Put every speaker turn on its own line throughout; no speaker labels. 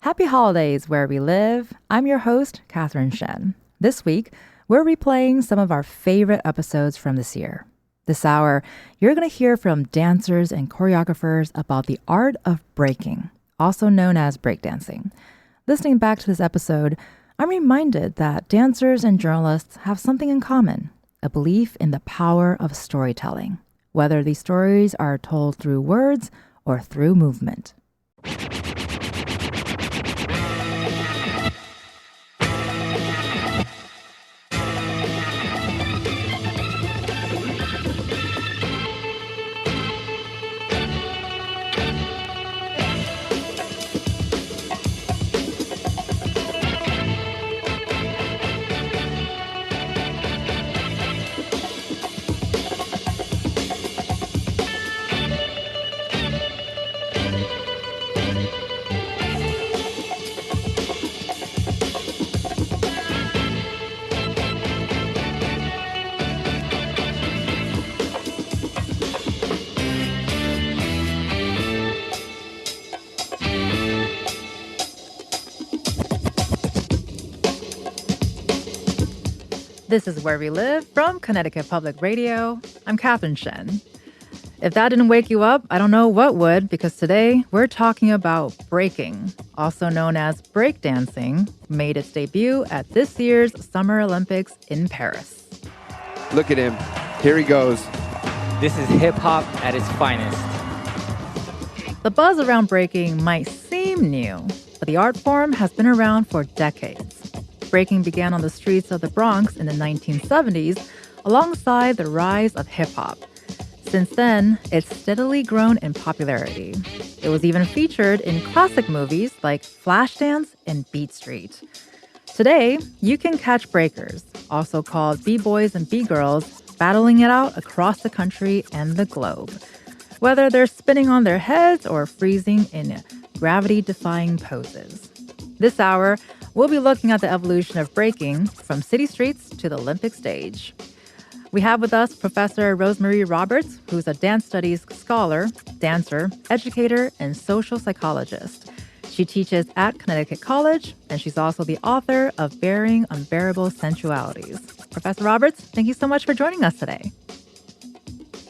Happy holidays where we live. I'm your host, Catherine Shen. This week, we're replaying some of our favorite episodes from this year. This hour, you're going to hear from dancers and choreographers about the art of breaking, also known as breakdancing. Listening back to this episode, I'm reminded that dancers and journalists have something in common, a belief in the power of storytelling, whether these stories are told through words or through movement. This is Where We Live from Connecticut Public Radio. I'm Catherine Shen. If that didn't wake you up, I don't know what would, because today we're talking about breaking, also known as breakdancing, made its debut at this year's Summer Olympics in Paris.
Look at him. Here he goes.
This is hip-hop at its finest.
The buzz around breaking might seem new, but the art form has been around for decades. Breaking began on the streets of the Bronx in the 1970s, alongside the rise of hip-hop. Since then, it's steadily grown in popularity. It was even featured in classic movies like Flashdance and Beat Street. Today, you can catch breakers, also called b-boys and b-girls, battling it out across the country and the globe. Whether they're spinning on their heads or freezing in gravity-defying poses. This hour, we'll be looking at the evolution of breaking from city streets to the Olympic stage. We have with us Professor Rosemary Roberts, who's a dance studies scholar, dancer, educator, and social psychologist. She teaches at Connecticut College, and she's also the author of Bearing Unbearable Sensualities. Professor Roberts, thank you so much for joining us today.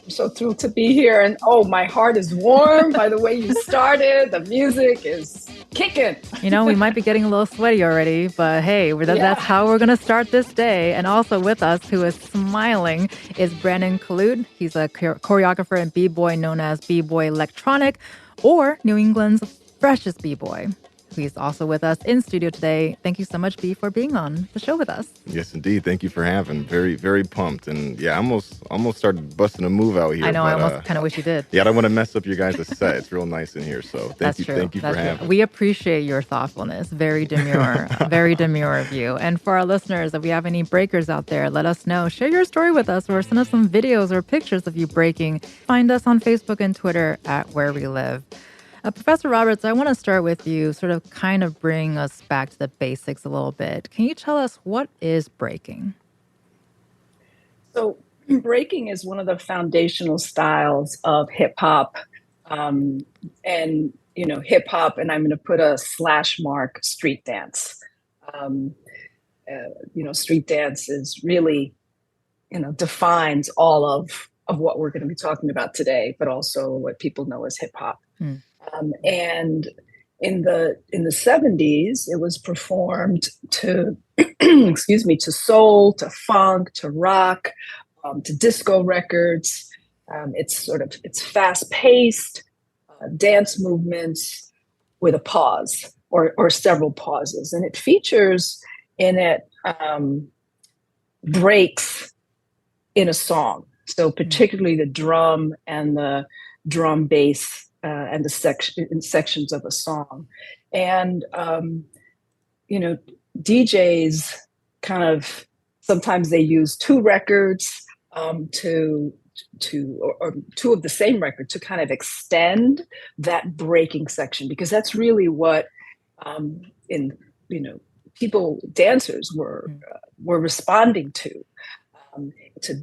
I'm so thrilled to be here. And my heart is warm by the way you started. The music is kicking.
You know, we might be getting a little sweaty already, but hey, that's how we're going to start this day. And also with us, who is smiling, is Brandon Kalut. He's a choreographer and b-boy known as B-Boy Electronic, or New England's freshest b-boy. He's also with us in studio today. Thank you so much, B, for being on the show with us.
Yes, indeed. Thank you for having. Very, very pumped. And yeah, I almost started busting a move out here.
I know. I almost kind of wish you did.
Yeah, I don't want to mess up your guys' set. It's real nice in here. So thank you for having.
We appreciate your thoughtfulness. Very demure, very demure of you. And for our listeners, if we have any breakers out there, let us know. Share your story with us or send us some videos or pictures of you breaking. Find us on Facebook and Twitter at Where We Live. Professor Roberts, I want to start with you, sort of kind of bring us back to the basics a little bit. Can you tell us what is breaking?
So breaking is one of the foundational styles of hip hop. And, hip hop, and I'm going to put a slash mark, street dance. Street dance is really, defines all of what we're going to be talking about today, but also what people know as hip hop. And in the 70s, it was performed to, to soul, to funk, to rock, to disco records. It's fast paced dance movements with a pause or several pauses. And it features in it breaks in a song. So particularly the drum and the drum bass and the sections of a song. And, DJs kind of, sometimes they use two records or two of the same record to kind of extend that breaking section, because that's really what dancers were responding to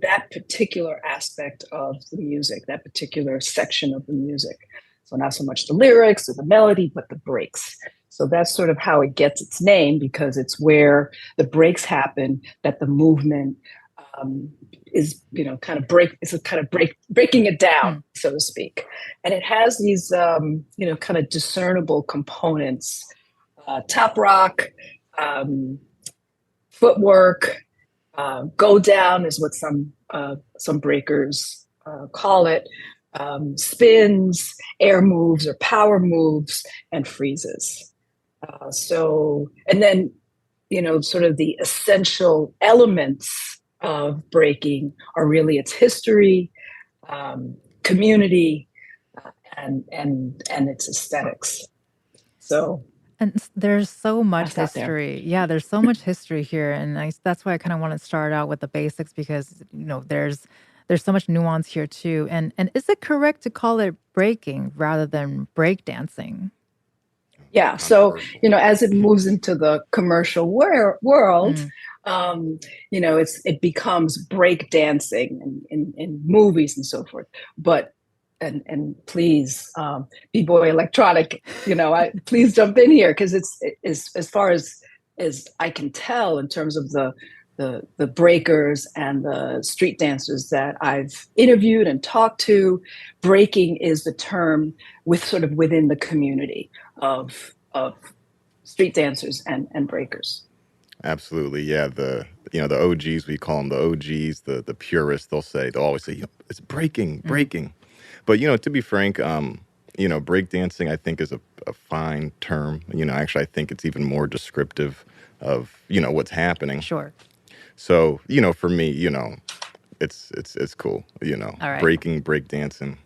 that particular aspect of the music, that particular section of the music. So not so much the lyrics or the melody, but the breaks. So that's sort of how it gets its name, because it's where the breaks happen, that the movement is, kind of breaking it down, so to speak. And it has these, kind of discernible components, top rock, footwork, go down is what some breakers call it, spins, air moves or power moves, and freezes. And then, sort of the essential elements of breaking are really its history, community, and its aesthetics. So.
And there's so much history. Yeah, there's so much history here, and that's why I kind of want to start out with the basics, because there's so much nuance here too. And is it correct to call it breaking rather than breakdancing?
Yeah. So as it moves into the commercial world, it becomes breakdancing in movies and so forth. But and please, B-boy electronic, please jump in here, because it's as far as I can tell, in terms of the breakers and the street dancers that I've interviewed and talked to, breaking is the term within the community of street dancers and breakers.
Absolutely, yeah. The OGs, we call them the OGs, the purists. They'll always say, it's breaking. But to be frank, breakdancing I think is a fine term. Actually I think it's even more descriptive of what's happening.
Sure.
So for me, it's cool.
All right.
Breaking, breakdancing,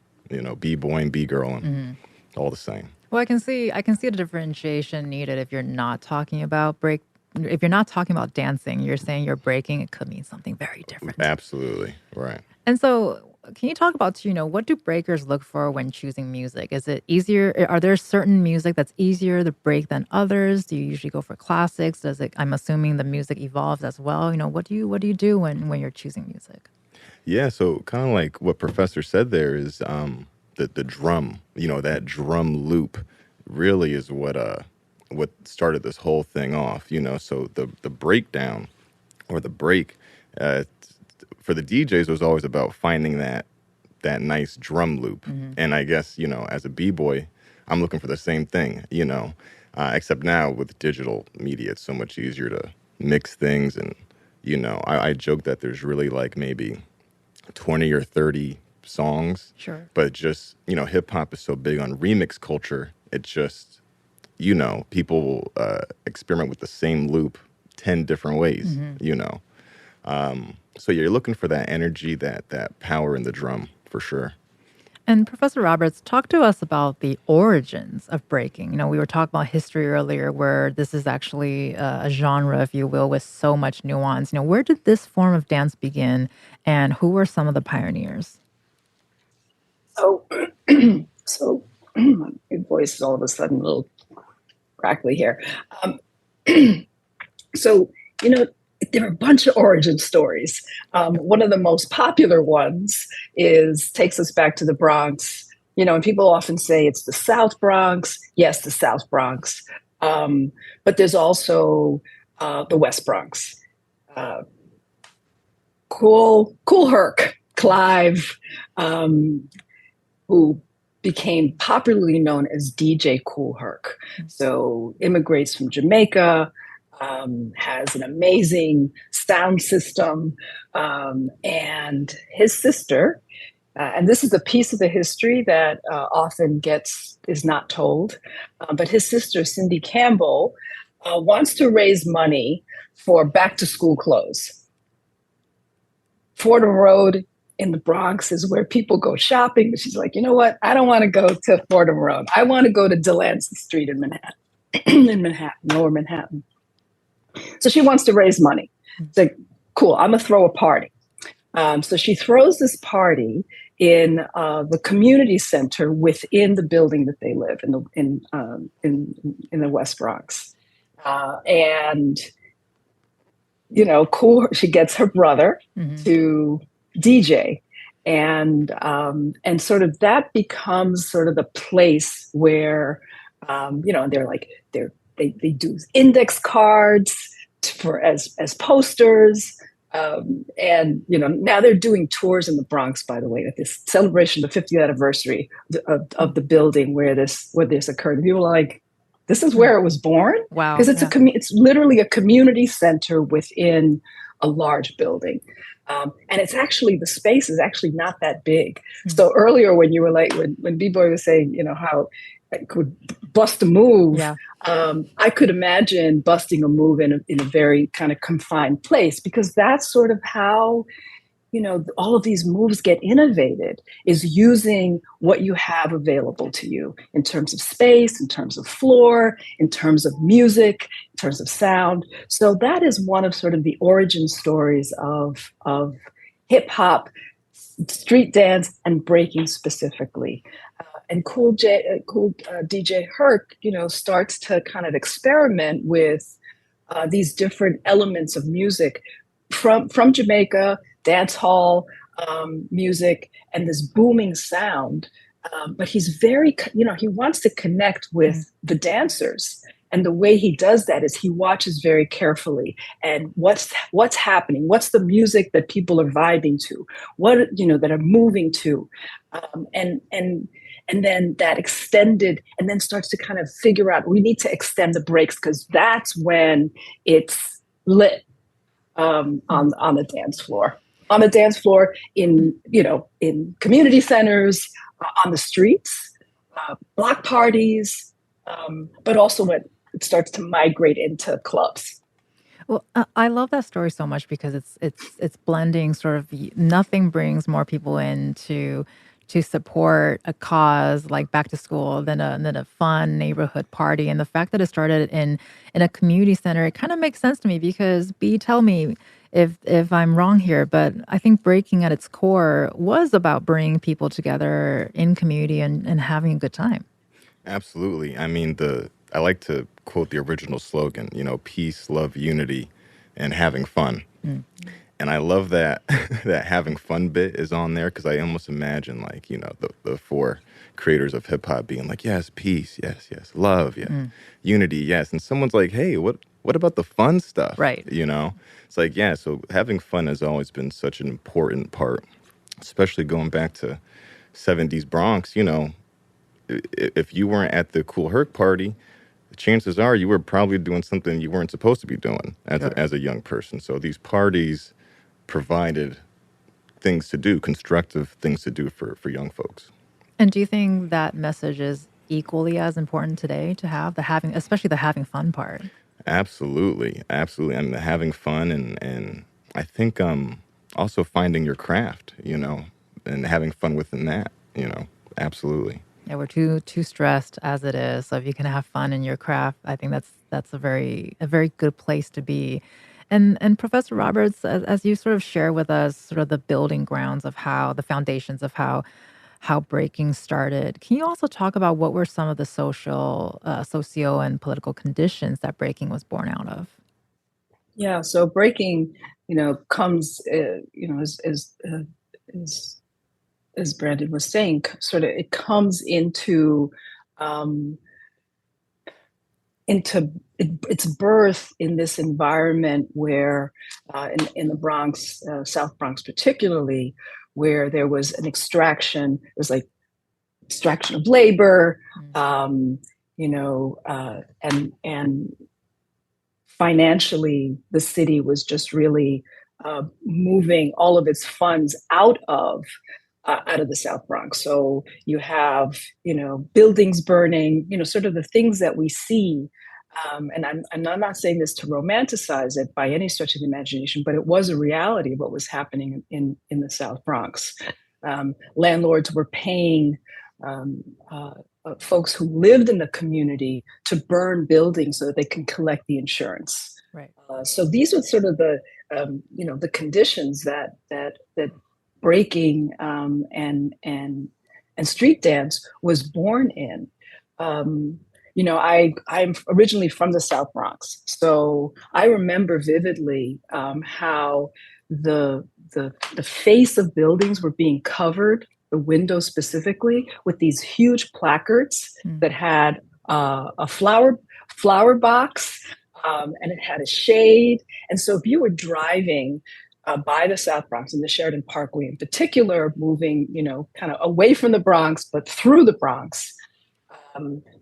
b-boying, b-girling, all the same.
Well, I can see the differentiation needed if you're not talking about if you're not talking about dancing, you're saying you're breaking, it could mean something very different.
Absolutely, right.
And so, can you talk about, what do breakers look for when choosing music? Is it easier? Are there certain music that's easier to break than others? Do you usually go for classics? I'm assuming the music evolves as well. What do you do when you're choosing music?
Yeah, so kind of like what Professor said there is the drum, that drum loop really is what started this whole thing off, so the breakdown or the break for the DJs was always about finding that nice drum loop. And I guess, as a B-boy, I'm looking for the same thing, except now with digital media, it's so much easier to mix things. And, I joke that there's really like maybe 20 or 30 songs.
Sure.
But just, hip hop is so big on remix culture. It just, people experiment with the same loop 10 different ways, So you're looking for that energy, that power in the drum, for sure.
And Professor Roberts, talk to us about the origins of breaking. We were talking about history earlier, where this is actually a genre, if you will, with so much nuance. Where did this form of dance begin, and who were some of the pioneers?
So, my voice is all of a sudden a little crackly here. There are a bunch of origin stories. One of the most popular ones takes us back to the Bronx. And people often say it's the South Bronx. Yes, the South Bronx. But there's also the West Bronx. Cool Herc, Clive, who became popularly known as DJ Kool Herc. So immigrates from Jamaica, has an amazing sound system, and his sister, and this is a piece of the history that often is not told, but his sister, Cindy Campbell, wants to raise money for back to school clothes. Fordham Road in the Bronx is where people go shopping, but she's like, you know what? I don't want to go to Fordham Road. I want to go to Delancey Street in Manhattan, Lower Manhattan. So she wants to raise money. It's like, cool, I'm going to throw a party. So she throws this party in the community center within the building that they live in the West Bronx. And, she gets her brother to DJ. And sort of that becomes sort of the place where, they're they do index cards for as posters. And now they're doing tours in the Bronx, by the way, at this celebration of the 50th anniversary of the building where this occurred. And people are like, this is where it was born?
Wow.
Because it's literally a community center within a large building. And it's actually, the space is actually not that big. So earlier when you were like, when B-Boy was saying, how I could bust a move, I could imagine busting a move in a very kind of confined place, because that's sort of how, all of these moves get innovated, is using what you have available to you in terms of space, in terms of floor, in terms of music, in terms of sound. So that is one of sort of the origin stories of hip hop, street dance, and breaking specifically. And cool DJ Herc, starts to kind of experiment with these different elements of music from Jamaica, dance hall music, and this booming sound. But he's very, he wants to connect with the dancers. And the way he does that is he watches very carefully and what's happening, what's the music that people are vibing to, what that are moving to, and then that extended, and then starts to kind of figure out, we need to extend the breaks, because that's when it's lit on the dance floor. On the dance floor, in community centers, on the streets, block parties, but also when it starts to migrate into clubs.
Well, I love that story so much because it's blending sort of nothing brings more people in to support a cause like back to school than a fun neighborhood party. And the fact that it started in a community center, it kind of makes sense to me because tell me if I'm wrong here, but I think breaking at its core was about bringing people together in community and having a good time.
Absolutely. I mean, I like to quote the original slogan, peace, love, unity, and having fun. And I love that that having fun bit is on there, because I almost imagine like, the four creators of hip hop being like, yes, peace, yes, love, yes, unity, yes. And someone's like, hey, what about the fun stuff?
Right.
It's like, yeah, so having fun has always been such an important part, especially going back to 70s Bronx. If you weren't at the Cool Herc party, chances are you were probably doing something you weren't supposed to be doing as a young person. So these parties provided things to do, constructive things to do for young folks.
And do you think that message is equally as important today to have especially the having fun part?
Absolutely. And having fun and I think also finding your craft, and having fun within that, absolutely.
Yeah, we're too stressed as it is. So if you can have fun in your craft, I think that's a very good place to be. And Professor Roberts, as you sort of share with us sort of the building grounds of the foundations of how breaking started, can you also talk about what were some of the socio and political conditions that breaking was born out of?
Yeah, so breaking, comes, as Brandon was saying, sort of it comes into its birth in this environment where, in the Bronx, South Bronx particularly, where there was an extraction. It was like extraction of labor, and financially, the city was just really moving all of its funds out of the South Bronx. So you have, buildings burning, sort of the things that we see. And I'm not saying this to romanticize it by any stretch of the imagination, but it was a reality of what was happening in the South Bronx. Landlords were paying folks who lived in the community to burn buildings so that they can collect the insurance.
Right.
So these were sort of the conditions that breaking and street dance was born in. I'm originally from the South Bronx, so I remember vividly how the face of buildings were being covered, the windows specifically, with these huge placards that had a flower box, and it had a shade. And so if you were driving by the South Bronx and the Sheridan Parkway in particular, moving, kind of away from the Bronx, but through the Bronx,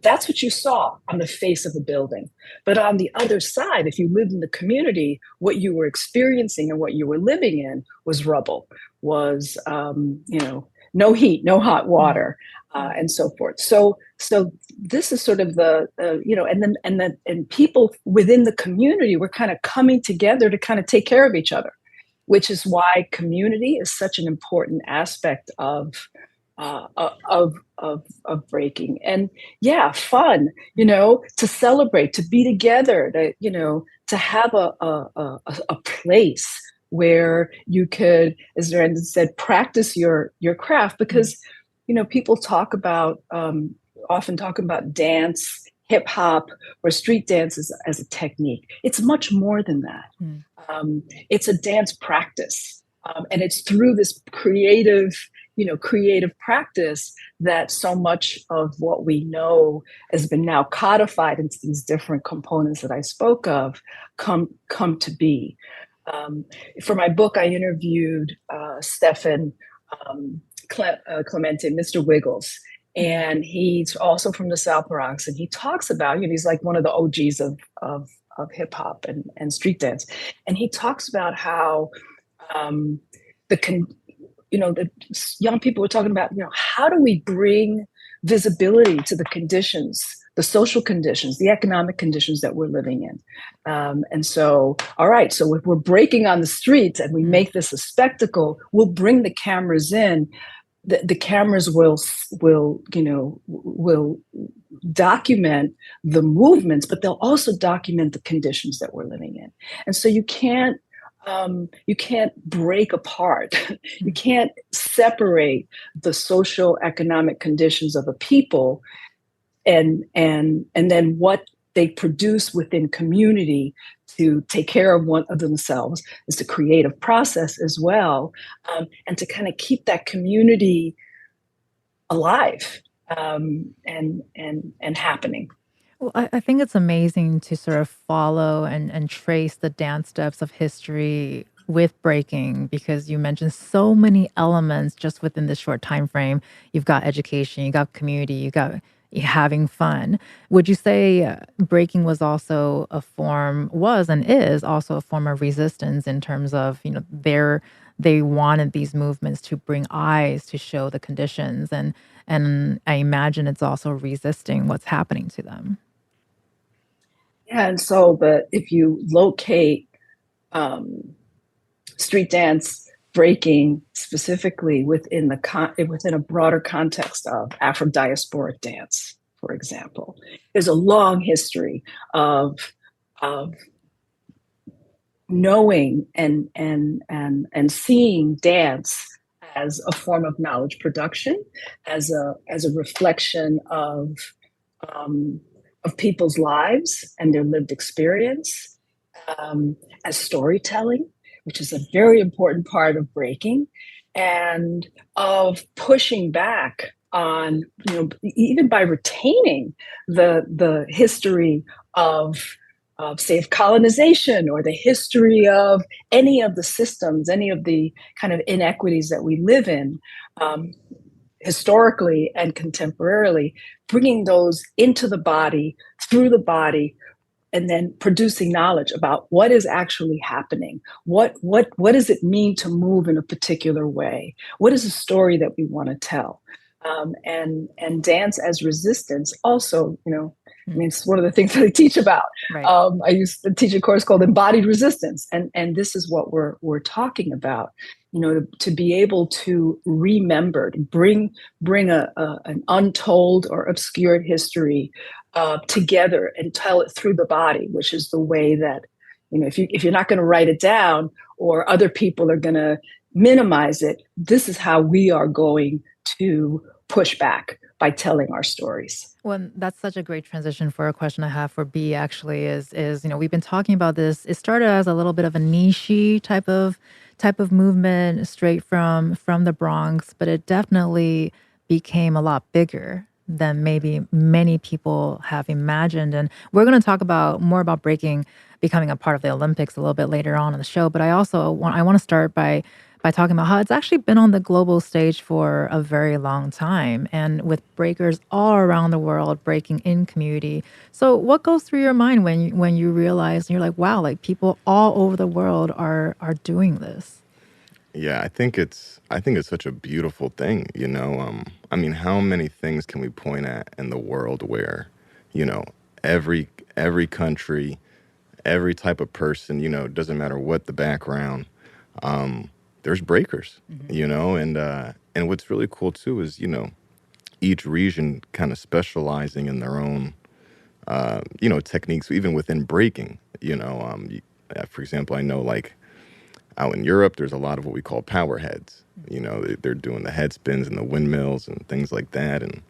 that's what you saw on the face of the building. But on the other side, if you lived in the community, what you were experiencing and what you were living in was rubble, was, no heat, no hot water, and so forth. So this is sort of and people within the community were kind of coming together to kind of take care of each other, which is why community is such an important aspect of breaking. And fun, to celebrate, to be together, to have a place where you could, as Brandon said, practice your craft, because people often talk about dance, hip hop, or street dance as a technique. It's much more than that. It's a dance practice, and it's through this creative practice that so much of what we know has been now codified into these different components that I spoke of come to be. For my book, I interviewed Stefan Clemente, Mr. Wiggles, and he's also from the South Bronx, and he talks about, he's like one of the OGs of hip hop and street dance, and he talks about how the young people were talking about, how do we bring visibility to the conditions, the social conditions, the economic conditions that we're living in. And so, all right, so if we're breaking on the streets and we make this a spectacle, we'll bring the cameras in. The cameras will document the movements, but they'll also document the conditions that we're living in. And so you can't break apart. You can't separate the social economic conditions of a people and then what they produce within community to take care of themselves. It's a creative process as well, and to kind of keep that community alive and happening.
Well, I think it's amazing to sort of follow and trace the dance steps of history with breaking, because you mentioned so many elements just within this short time frame. You've got education, you got community, you got having fun. Would you say breaking was also and is also a form of resistance in terms of, they wanted these movements to bring eyes to show the conditions, and I imagine it's also resisting what's happening to them.
Yeah, and so, but if you locate street dance breaking specifically within a broader context of Afro-diasporic dance, for example, there's a long history of knowing and seeing dance as a form of knowledge production, as a reflection of people's lives and their lived experience, as storytelling, which is a very important part of breaking, and of pushing back on, even by retaining the history of say, of colonization, or the history of any of the systems, any of the kind of inequities that we live in, historically and contemporarily, bringing those into the body, through the body, and then producing knowledge about what is actually happening. What does it mean to move in a particular way? What is the story that we want to tell? And dance as resistance also, it's one of the things that I teach about.
Right.
I used to teach a course called Embodied Resistance, and this is what we're talking about. To be able to remember, to bring an untold or obscured history together and tell it through the body, which is the way that, if you're not going to write it down, or other people are going to minimize it, this is how we are going to push back, by telling our stories.
Well, that's such a great transition for a question I have for B, actually, is we've been talking about this. It started as a little bit of a niche-y type of movement straight from the Bronx, but it definitely became a lot bigger than maybe many people have imagined. And we're going to talk about more about breaking becoming a part of the Olympics a little bit later on in the show. But I want to start by talking about how it's actually been on the global stage for a very long time, and with breakers all around the world breaking in community. So, what goes through your mind when you realize and you're like, wow, like people all over the world are doing this?
Yeah, I think it's such a beautiful thing, you know. I mean, how many things can we point at in the world where, you know, every country, every type of person, you know, doesn't matter what the background, um, there's breakers, you know, and what's really cool too is, you know, each region kind of specializing in their own, you know, techniques, even within breaking, you know. For example, I know like out in Europe, there's a lot of what we call power heads. You know, they're doing the head spins and the windmills and things like that. And,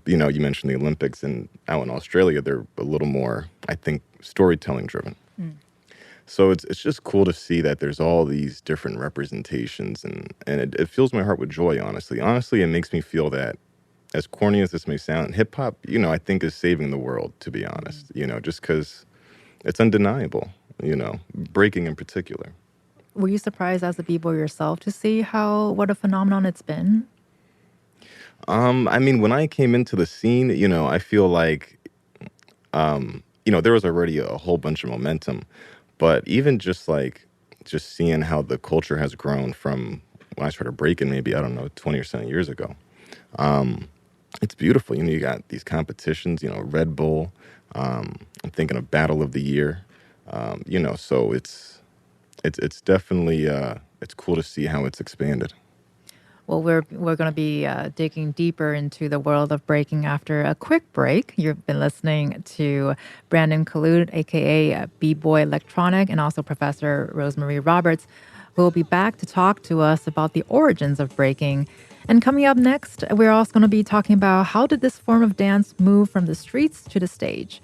you know, you mentioned the Olympics, and out in Australia, they're a little more, I think, storytelling driven. So it's just cool to see that there's all these different representations, and it fills my heart with joy, honestly. Honestly, it makes me feel that, as corny as this may sound, hip hop, you know, I think is saving the world, to be honest, you know, just because it's undeniable, you know, breaking in particular.
Were you surprised as a b-boy yourself to see how what a phenomenon it's been?
I mean, when I came into the scene, you know, I feel like, you know, there was already a whole bunch of momentum, but even just like, just seeing how the culture has grown from when I started breaking, maybe, I don't know, 20 or so years ago. It's beautiful. You know, you got these competitions, you know, Red Bull, I'm thinking of Battle of the Year, you know, so it's definitely, it's cool to see how it's expanded.
Well, we're going to be digging deeper into the world of breaking after a quick break. You've been listening to Brandon Kalut, aka B-Boy Electronic, and also Professor Rosemary Roberts, who will be back to talk to us about the origins of breaking. And coming up next, we're also going to be talking about how did this form of dance move from the streets to the stage.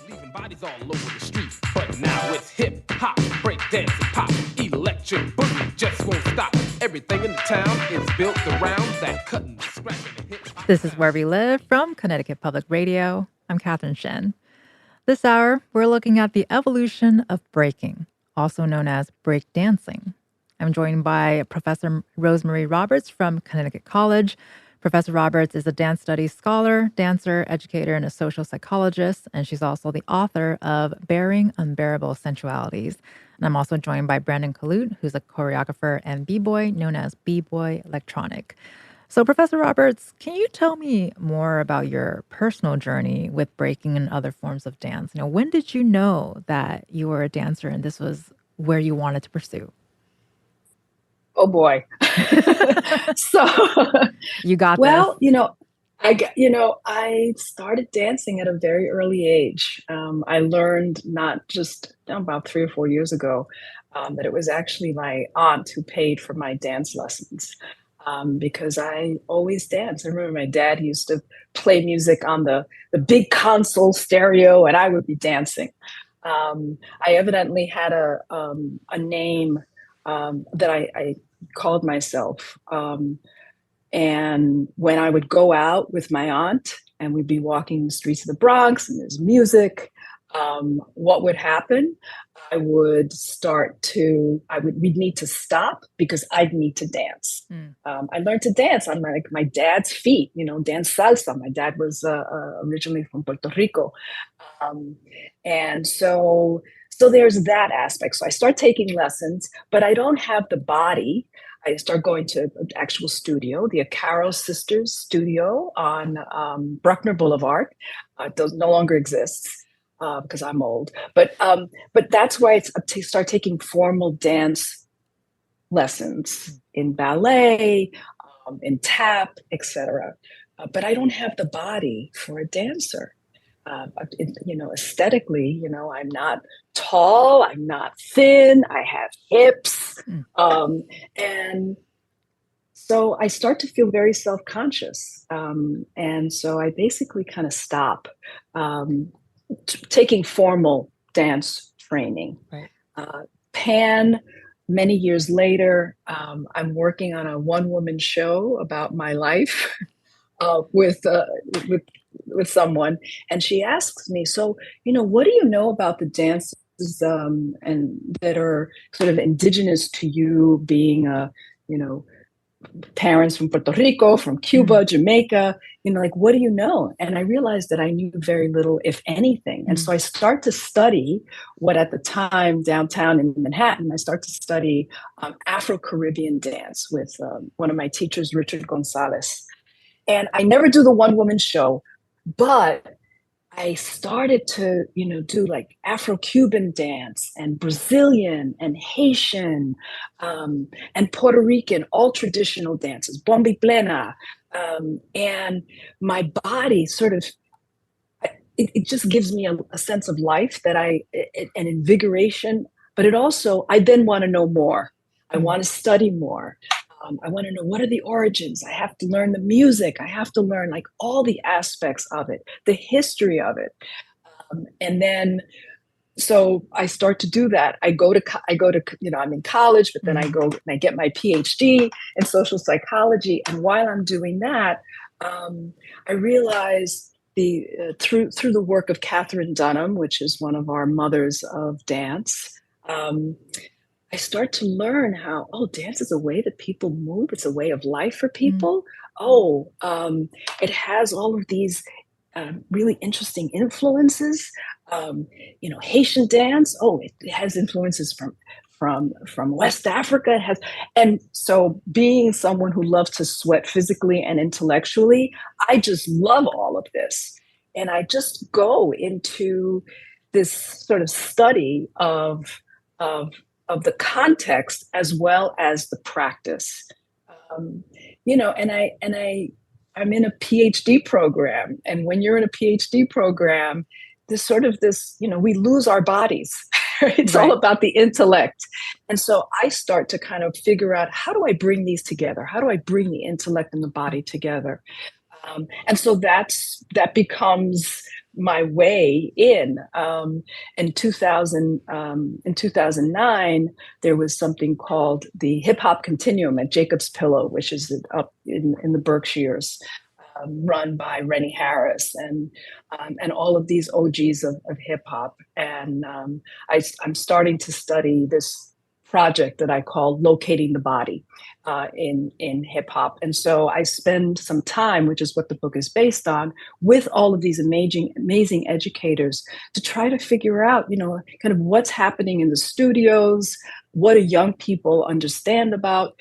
Leaving bodies all over the street. But now it's hip hop, breakdancing, pop, electric boogie just won't stop. Everything in the town is built around that cutting, scratching, and hip hop.
This is Where We Live from Connecticut Public Radio. I'm Katherine Shen. This hour, we're looking at the evolution of breaking, also known as breakdancing. I'm joined by Professor Rosemary Roberts from Connecticut College. Professor Roberts is a dance studies scholar, dancer, educator, and a social psychologist, and she's also the author of Bearing Unbearable Sensualities. And I'm also joined by Brandon Kalut, who's a choreographer and b-boy known as B-Boy Electronic. So, Professor Roberts, can you tell me more about your personal journey with breaking and other forms of dance? You know, when did you know that you were a dancer and this was where you wanted to pursue?
Oh boy. So,
You got this.
well, I started dancing at a very early age. I learned not just about 3 or 4 years ago that it was actually my aunt who paid for my dance lessons because I always danced. I remember my dad used to play music on the big console stereo, and I would be dancing. I evidently had a name that I called myself. And when I would go out with my aunt and we'd be walking the streets of the Bronx and there's music, what would happen? We'd need to stop because I'd need to dance. I learned to dance on my dad's feet, dance salsa. My dad was originally from Puerto Rico. And so there's that aspect. So I start taking lessons, but I don't have the body. I start going to an actual studio, the Acaro Sisters studio on Bruckner Boulevard. It no longer exists because I'm old. But that's why I start taking formal dance lessons in ballet, in tap, etc. But I don't have the body for a dancer. aesthetically, I'm not tall, I'm not thin, I have hips.
Mm.
And so I start to feel very self-conscious. And so I basically kind of stop taking formal dance training.
Right.
Pan, many years later, I'm working on a one-woman show about my life with someone, and she asks me, "So, what do you know about the dances and that are sort of indigenous to you, being you know, parents from Puerto Rico, from Cuba, Jamaica, like, what do you know?" And I realized that I knew very little, if anything. And so I start to study what at the time downtown in Manhattan, I start to study Afro-Caribbean dance with one of my teachers, Richard Gonzalez. And I never do the one woman show, but I started to, do like Afro-Cuban dance and Brazilian and Haitian and Puerto Rican, all traditional dances, bombi plena. And my body sort of, it just gives me a sense of life and invigoration, but it also, I then want to know more. I want to study more. I want to know, what are the origins? I have to learn the music. I have to learn like all the aspects of it, the history of it. And then, so I start to do that. I go to, I'm in college, but then I go and I get my PhD in social psychology. And while I'm doing that, I realize through the work of Catherine Dunham, which is one of our mothers of dance, I start to learn how, dance is a way that people move. It's a way of life for people. It has all of these really interesting influences. Haitian dance. It has influences from West Africa. It has, and so being someone who loves to sweat physically and intellectually, I just love all of this, and I just go into this sort of study of the context as well as the practice. I'm in a PhD program, and when you're in a PhD program, we lose our bodies. It's all about the intellect. And so I start to kind of figure out, how do I bring these together? How do I bring the intellect and the body together? And so that becomes my way in. In 2009, there was something called the Hip Hop Continuum at Jacob's Pillow, which is up in the Berkshires, run by Rennie Harris and all of these OGs of hip hop. And I'm starting to study this project that I call Locating the Body in hip hop. And so I spend some time, which is what the book is based on, with all of these amazing educators to try to figure out, kind of what's happening in the studios, what do young people understand about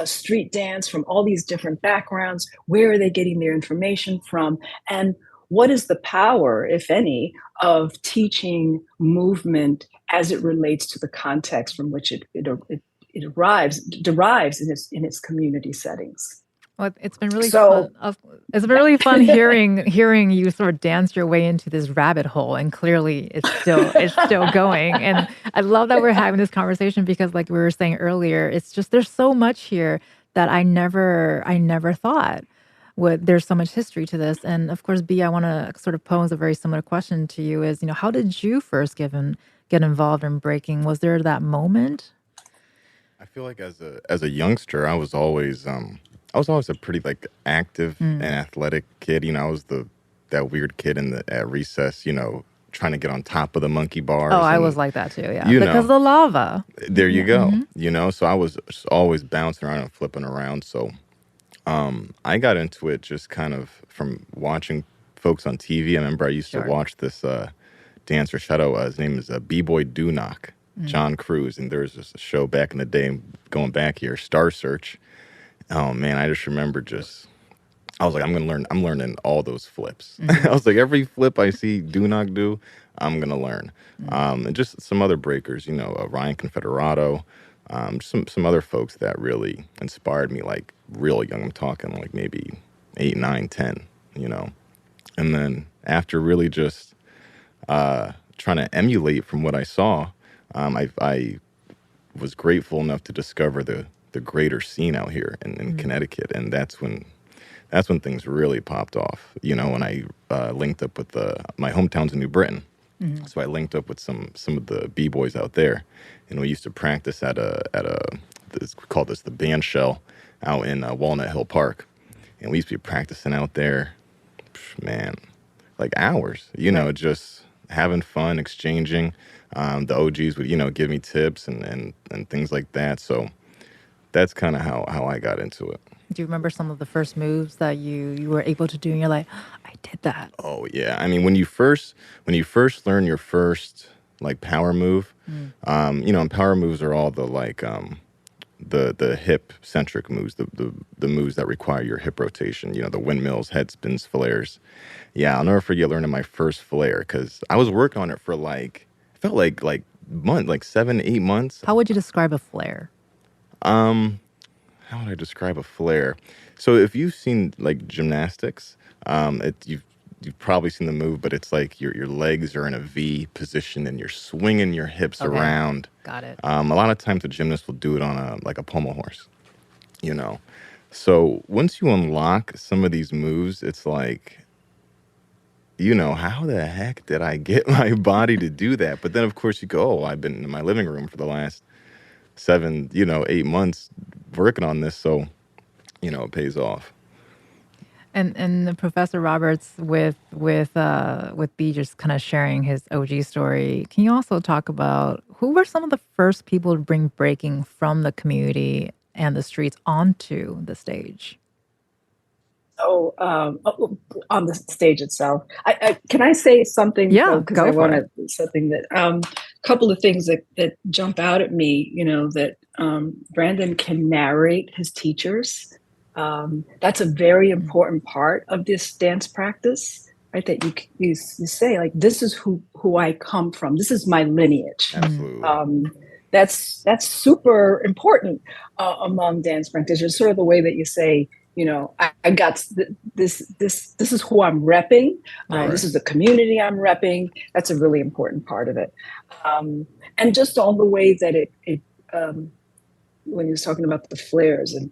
street dance from all these different backgrounds, where are they getting their information from, and what is the power, if any, of teaching movement as it relates to the context from which it derives in its community settings.
Well, it's been really fun. It's been really fun hearing you sort of dance your way into this rabbit hole, and clearly it's still going. And I love that we're having this conversation because, like we were saying earlier, it's just there's so much here that I never thought there's so much history to this. And of course, B, I want to sort of pose a very similar question to you: is how did you first get involved in breaking? Was there that moment?
I feel like as a youngster, I was always a pretty like active and athletic kid. I was that weird kid at recess, trying to get on top of the monkey bars.
Oh, I was like that too, yeah. Because of the lava.
There you go. So I was just always bouncing around and flipping around. So I got into it just kind of from watching folks on TV. I remember I used to watch this dancer shadow. His name is B-Boy Do-Knock, John Cruz. And there was this show back in the day, going back here, Star Search. Oh man, I just remember I was like, I'm learning all those flips. I was like, every flip I see Do-Knock do, I'm going to learn. And just some other breakers, Ryan Confederato, some other folks that really inspired me, like real young. I'm talking like maybe 8, 9, 10, And then after really just trying to emulate from what I saw. I was grateful enough to discover the greater scene out here in Connecticut, and that's when things really popped off. When I linked up with my hometown's in New Britain, so I linked up with some of the b-boys out there, and we used to practice at we call this the band shell out in Walnut Hill Park, and we used to be practicing out there, man, like hours. Just having fun, exchanging. The OGs would give me tips and things like that. So that's kind of how I got into it.
Do you remember some of the first moves that you were able to do and you're like, I did that?
Oh yeah. I mean, when you first learn your first like power move, and power moves are all the like the hip centric moves, the moves that require your hip rotation, the windmills, head spins, flares. Yeah, I'll never forget learning my first flare because I was working on it for it felt like month, like 7-8 months.
How would you describe a flare?
How would I describe a flare? So if you've seen like gymnastics, you've probably seen the move, but it's like your legs are in a V position and you're swinging your hips around.
Got it.
A lot of times the gymnast will do it on a pommel horse, So once you unlock some of these moves, it's like, how the heck did I get my body to do that? But then of course you go, I've been in my living room for the last 8 months working on this, so it pays off.
And the Professor Roberts with B just kind of sharing his OG story. Can you also talk about who were some of the first people to bring breaking from the community and the streets onto the stage?
So on the stage itself, can I say something?
Yeah,
because
go
I
for
want
it.
to something that couple of things that jump out at me. That Brandon can narrate his teachers. That's a very important part of this dance practice, right? That you say like, this is who I come from. This is my lineage.
Absolutely.
That's super important among dance practitioners. Sort of the way that you say, I got this is who I'm repping.
Right.
This is the community I'm repping. That's a really important part of it. And just all the way that it when he was talking about the flares and,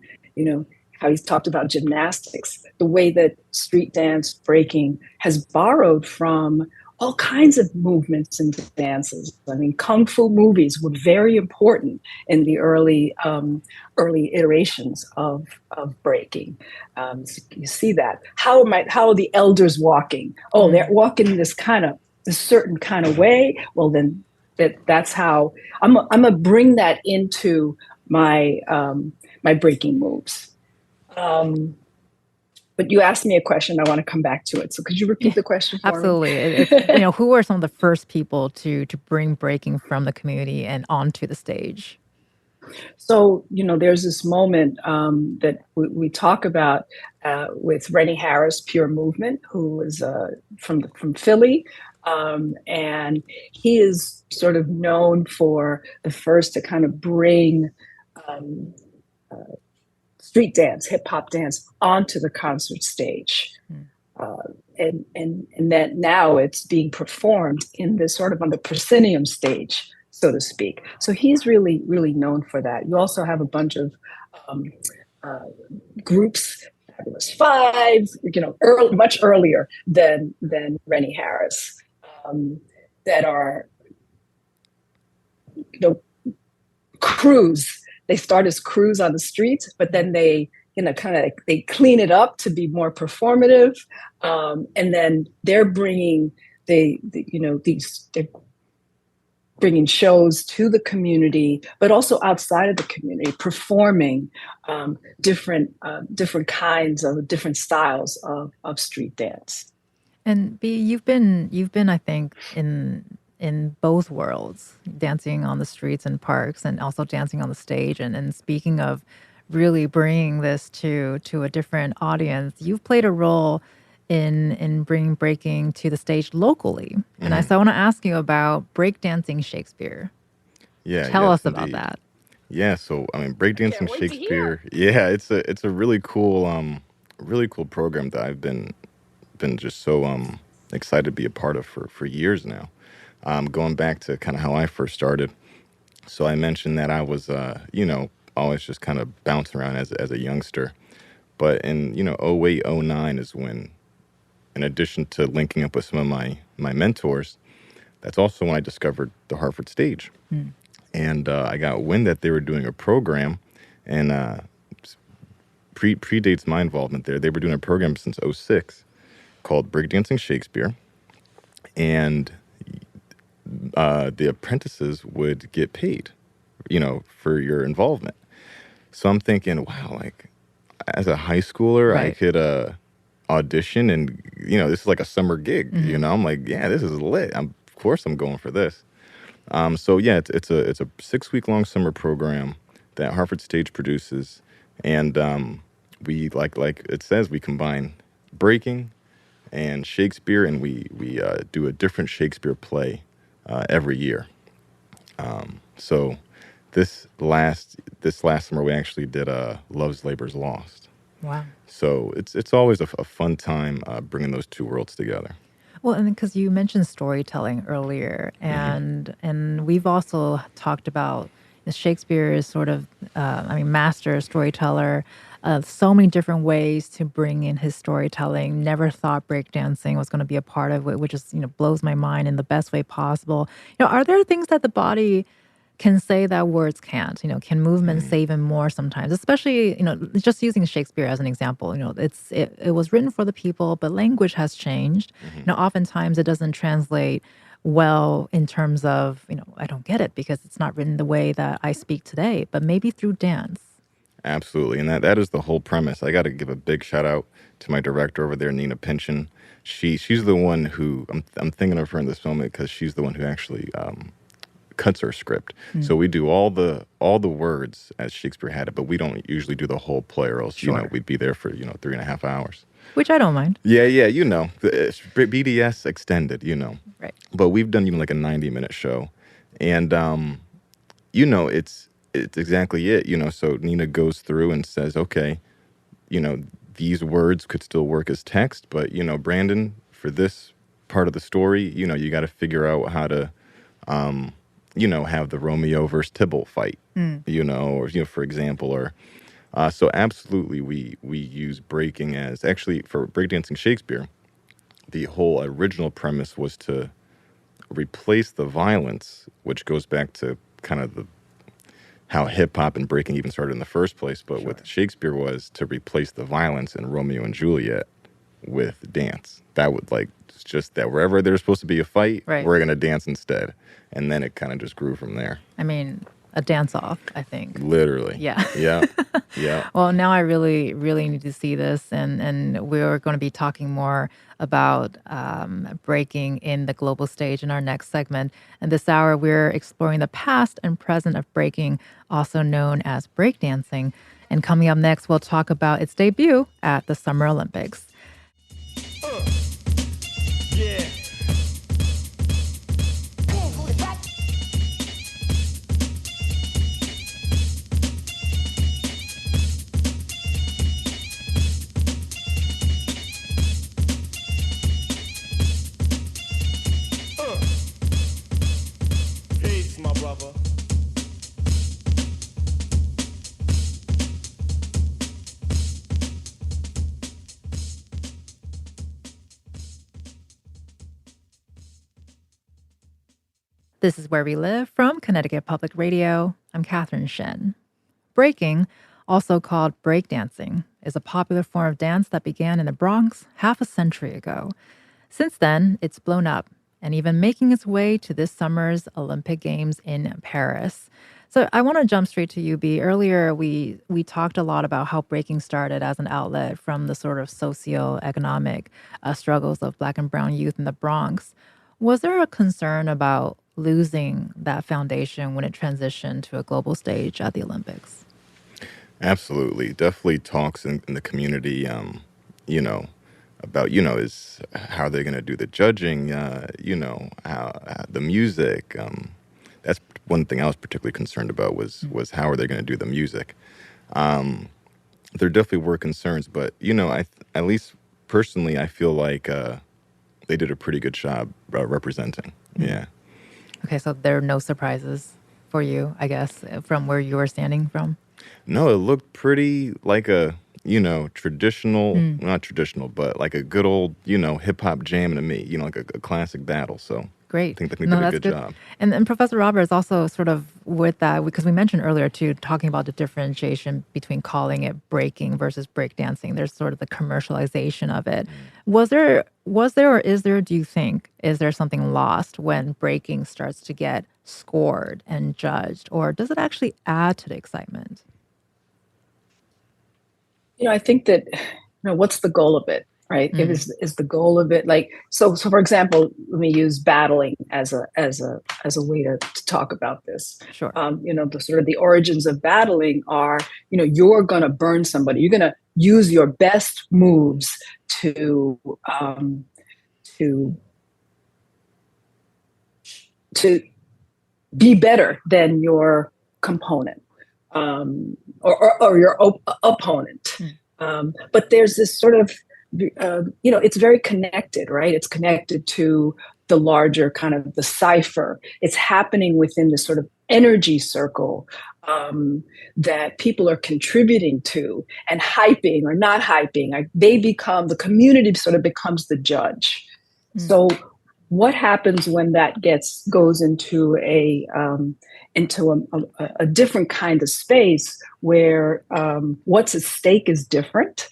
how he's talked about gymnastics, the way that street dance breaking has borrowed from all kinds of movements and dances. I mean, kung fu movies were very important in the early iterations of breaking. So you see that. How are the elders walking? Oh, they're walking this certain kind of way. Well, then that's how I'm gonna bring that into my my breaking moves. But you asked me a question. I want to come back to it. So could you repeat the question for
Absolutely.
me?
It's, who are some of the first people to bring breaking from the community and onto the stage?
So, there's this moment that we talk about with Rennie Harris, Pure Movement, who was from Philly. And he is sort of known for the first to kind of bring street dance, hip hop dance onto the concert stage. And that now it's being performed in this sort of on the proscenium stage, so to speak. So he's really, really known for that. You also have a bunch of groups, Fabulous Five, much earlier than Rennie Harris, that are, crews. They start as crews on the streets, but then they, they clean it up to be more performative, and then they're bringing they're bringing shows to the community, but also outside of the community, performing different kinds of different styles of street dance.
And B, you've been, I think, in both worlds, dancing on the streets and parks and also dancing on the stage. And speaking of really bringing this to a different audience, you've played a role in bringing breaking to the stage locally. And so I want to ask you about breakdancing Shakespeare.
Yeah.
Tell us
indeed.
about that.
Yeah, so I mean, breakdancing Shakespeare. Yeah, it's a really cool program that I've been just so excited to be a part of for years now. Going back to kind of how I first started. So I mentioned that I was, always just kind of bouncing around as a youngster. But in, 08, '09 is when, in addition to linking up with some of my mentors, that's also when I discovered the Hartford stage. And I got wind that they were doing a program, and predates my involvement there. They were doing a program since '06 called Breakdancing Shakespeare. And the apprentices would get paid, for your involvement. So I'm thinking, wow, like as a high schooler, I
Right.
could audition, and this is like a summer gig. I'm like, yeah, this is lit. Of course I'm going for this. So yeah, it's a 6-week long summer program that Hartford Stage produces, and we like it says, we combine breaking and Shakespeare, and we do a different Shakespeare play every year. So this last summer we actually did Love's Labor's Lost.
Wow.
So it's always a fun time bringing those two worlds together.
Well, and because you mentioned storytelling earlier, and we've also talked about Shakespeare is sort of, master storyteller. So many different ways to bring in his storytelling. Never thought breakdancing was going to be a part of it, which is blows my mind in the best way possible. Are there things that the body can say that words can't? Can movement say even more sometimes? Especially, just using Shakespeare as an example. It was written for the people, but language has changed. Oftentimes it doesn't translate well in terms of, I don't get it because it's not written the way that I speak today, but maybe through dance.
Absolutely, and that is the whole premise. I got to give a big shout out to my director over there, Nina Pynchon. She's the one who I'm thinking of her in this moment because she's the one who actually cuts our script. So we do all the words as Shakespeare had it, but we don't usually do the whole play, or else
Sure.
we'd be there for 3.5 hours.
Which I don't mind.
Yeah, the BDS extended,
Right.
but we've done even like a 90-minute show, and it's exactly it. So Nina goes through and says, okay, these words could still work as text, but Brandon, for this part of the story, you got to figure out how to have the Romeo versus Tybalt fight, or, for example, or, so absolutely we use breaking as, actually for breakdancing Shakespeare, the whole original premise was to replace the violence, which goes back to kind of how hip hop and breaking even started in the first place. But
Sure.
with Shakespeare was to replace the violence in Romeo and Juliet with dance. That would it's just that wherever there's supposed to be a fight,
Right.
we're going to dance instead. And then it kind of just grew from there.
A dance off, I think.
Literally.
Yeah.
Yeah. Yeah.
Well, now I really, really need to see this, and we're going to be talking more about breaking in the global stage in our next segment. And this hour, we're exploring the past and present of breaking, also known as breakdancing. And coming up next, we'll talk about its debut at the Summer Olympics.
Yeah. Peace, my brother.
This is Where We Live from Connecticut Public Radio. I'm Catherine Shen. Breaking, also called breakdancing, is a popular form of dance that began in the Bronx half a century ago. Since then, it's blown up and even making its way to this summer's Olympic Games in Paris. So I want to jump straight to you, B. Earlier, we talked a lot about how breaking started as an outlet from the sort of socioeconomic struggles of Black and brown youth in the Bronx. Was there a concern about losing that foundation when it transitioned to a global stage at the Olympics?
Absolutely. Definitely talks in the community, about, is how they're going to do the judging, how the music. That's one thing I was particularly concerned about was how are they going to do the music. There definitely were concerns, but, at least personally, I feel like they did a pretty good job representing. Yeah.
Okay, so there are no surprises for you, I guess, from where you were standing from.
No, it looked pretty like a, traditional, not traditional, but like a good old, hip hop jam to me, like a classic battle. So I
Great.
think they
No,
did a
that's
good
good.
job.
And Professor Roberts also sort of with that, because we mentioned earlier too, talking about the differentiation between calling it breaking versus breakdancing. There's sort of the commercialization of it. Was there, or is there, do you think, is there something lost when breaking starts to get scored and judged? Or does it actually add to the excitement?
I think that, what's the goal of it, right? If is the goal of it like so for example, let me use battling as a way to talk about this.
Sure.
The sort of the origins of battling are, you're gonna burn somebody, you're gonna use your best moves to to to be better than your component, or your opponent. But there's this sort of, it's very connected, right? It's connected to the larger kind of the cipher. It's happening within this sort of energy circle that people are contributing to and hyping or not hyping. The community sort of becomes the judge. So what happens when that goes into a different kind of space where what's at stake is different.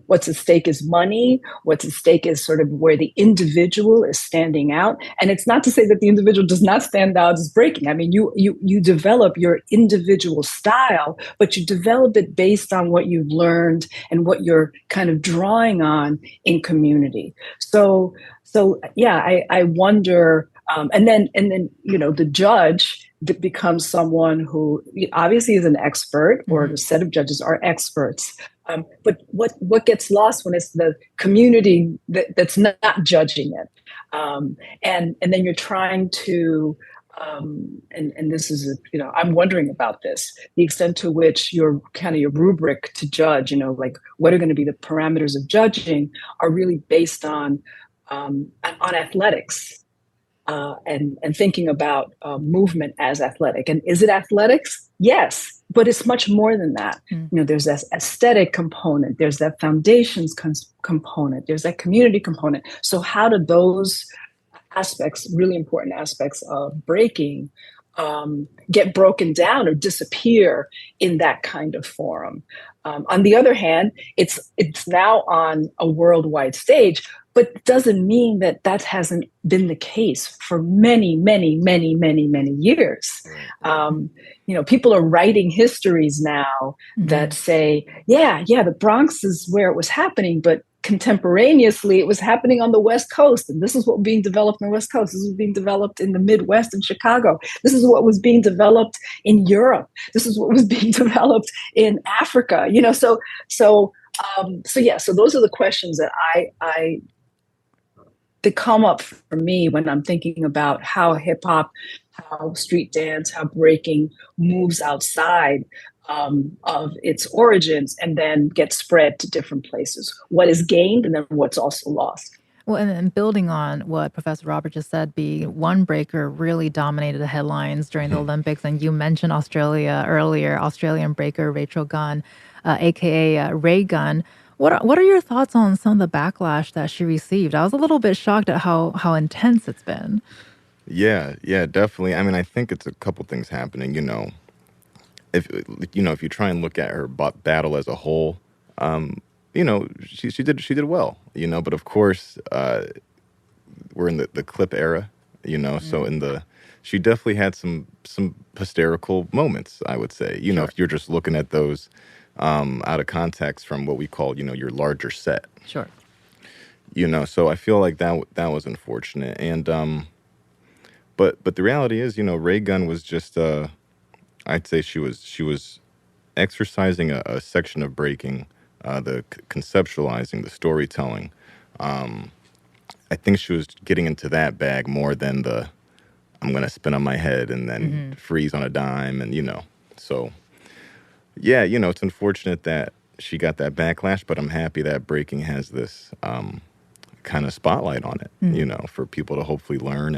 What's at stake is money. What's at stake is sort of where the individual is standing out. And it's not to say that the individual does not stand out as breaking. I mean, you develop your individual style, but you develop it based on what you've learned and what you're kind of drawing on in community. So yeah, I wonder, and then the judge becomes someone who obviously is an expert, or the set of judges are experts. But what gets lost when it's the community that's not judging it, and then you're trying to, and this is I'm wondering about this, the extent to which your rubric to judge, like what are going to be the parameters of judging, are really based on athletics, and thinking about movement as athletic. And is it athletics? Yes, but it's much more than that. There's that aesthetic component, there's that foundations component, there's that community component. So how do those aspects, really important aspects of breaking, get broken down or disappear in that kind of forum? On the other hand, it's now on a worldwide stage, but it doesn't mean that hasn't been the case for many, many, many, many, many years. People are writing histories now that say, yeah, the Bronx is where it was happening, but contemporaneously it was happening on the West Coast, and this is what was being developed on the West Coast, this was being developed in the Midwest in Chicago, this is what was being developed in Europe, this is what was being developed in Africa. So those are the questions that that come up for me when I'm thinking about how hip hop, how street dance, how breaking moves outside of its origins and then gets spread to different places. What is gained and then what's also lost.
Well, and building on what Professor Robert just said, one breaker really dominated the headlines during the Olympics. And you mentioned Australia earlier, Australian breaker Rachel Gunn, a.k.a. Ray Gunn. What are your thoughts on some of the backlash that she received? I was a little bit shocked at how intense it's been.
Yeah, definitely. I mean, I think it's a couple things happening. If you try and look at her battle as a whole, she did well. But of course, we're in the clip era. So she definitely had some hysterical moments, I would say. Sure. If you're just looking at those out of context from what we call, your larger set.
Sure.
So I feel like that was unfortunate. And but the reality is, Ray Gunn was just I'd say she was exercising a section of breaking, the conceptualizing, the storytelling. I think she was getting into that bag more than the I'm going to spin on my head and then freeze on a dime. And, so, yeah, it's unfortunate that she got that backlash, but I'm happy that breaking has this kind of spotlight on it, you know, for people to hopefully learn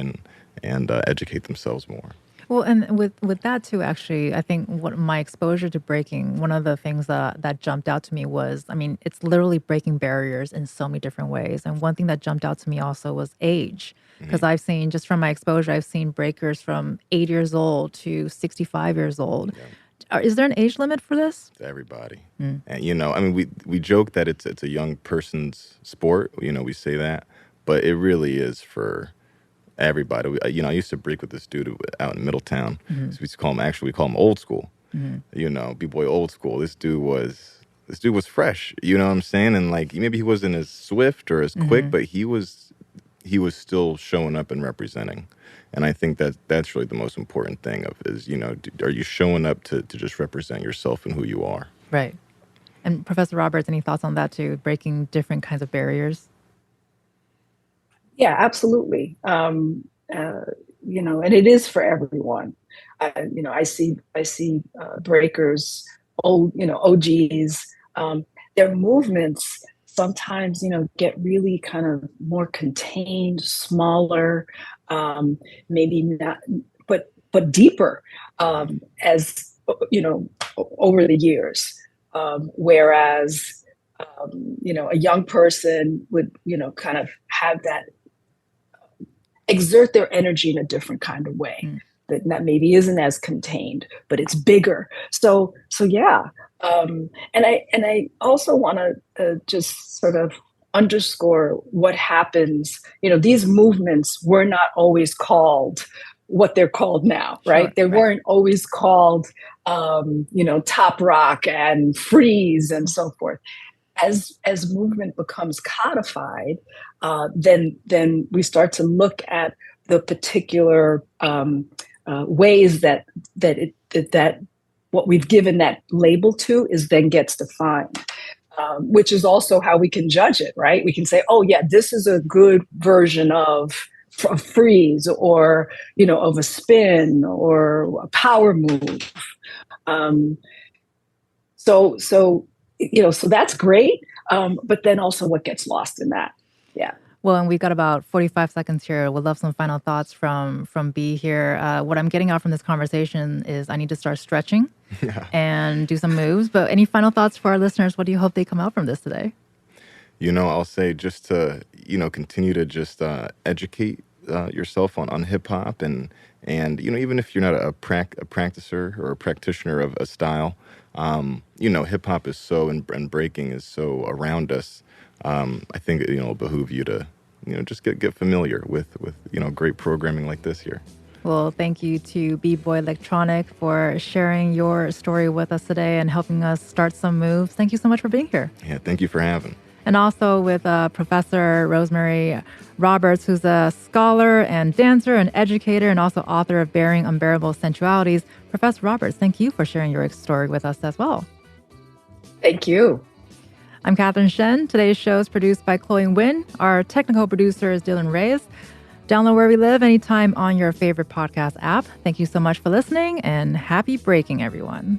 and educate themselves more.
Well, and with that too, actually, I think what my exposure to breaking, one of the things that jumped out to me was, I mean, it's literally breaking barriers in so many different ways. And one thing that jumped out to me also was age, because I've seen, just from my exposure, I've seen breakers from 8 years old to 65 years old. Is there an age limit for this?
To everybody. And, you know, I mean, we joke that it's a young person's sport, you know, we say that, but it really is for everybody. You know, I used to break with this dude out in Middletown. So we used to call him, we call him old school. You know, B-boy old school. This dude was fresh, you know what I'm saying? And like, maybe he wasn't as swift or as quick, but he was still showing up and representing. And I think that's really the most important thing is, you know, are you showing up to just represent yourself and who you are?
Right. And Professor Roberts, any thoughts on that too, breaking different kinds of barriers?
Yeah, absolutely. You know, and it is for everyone. You know, I see breakers, OGs. Their movements sometimes, you know, get really kind of more contained, smaller, maybe not, but deeper, as you know, over the years. Whereas, you know, a young person would, you know, kind of have that, exert their energy in a different kind of way that maybe isn't as contained, but it's bigger. So yeah. And I also want to just sort of underscore what happens. You know, these movements were not always called what they're called now, right? They weren't always called, you know, top rock and freeze and so forth. As movement becomes codified, then we start to look at the particular ways that what we've given that label to is then gets defined, which is also how we can judge it, right? We can say, oh yeah, this is a good version of a freeze, or, you know, of a spin or a power move. So you know, so that's great. But then also what gets lost in that. Yeah.
Well, and we've got about 45 seconds here. We'd love some final thoughts from B here. What I'm getting out from this conversation is I need to start stretching and do some moves. But any final thoughts for our listeners? What do you hope they come out from this today?
You know, I'll say just to, you know, continue to just educate yourself on hip hop and, you know, even if you're not a practicer or a practitioner of a style, you know, hip hop is so, and breaking is so around us. I think, you know, it'll behoove you to, you know, just get familiar with, you know, great programming like this here.
Well, thank you to B-Boy Electronic for sharing your story with us today and helping us start some moves. Thank you so much for being here.
Yeah, thank you for having.
And also with Professor Rosemary Roberts, who's a scholar and dancer and educator and also author of Bearing Unbearable Sensualities. Professor Roberts, thank you for sharing your story with us as well.
Thank you.
I'm Catherine Shen. Today's show is produced by Chloe Nguyen. Our technical producer is Dylan Reyes. Download Where We Live anytime on your favorite podcast app. Thank you so much for listening, and happy breaking, everyone.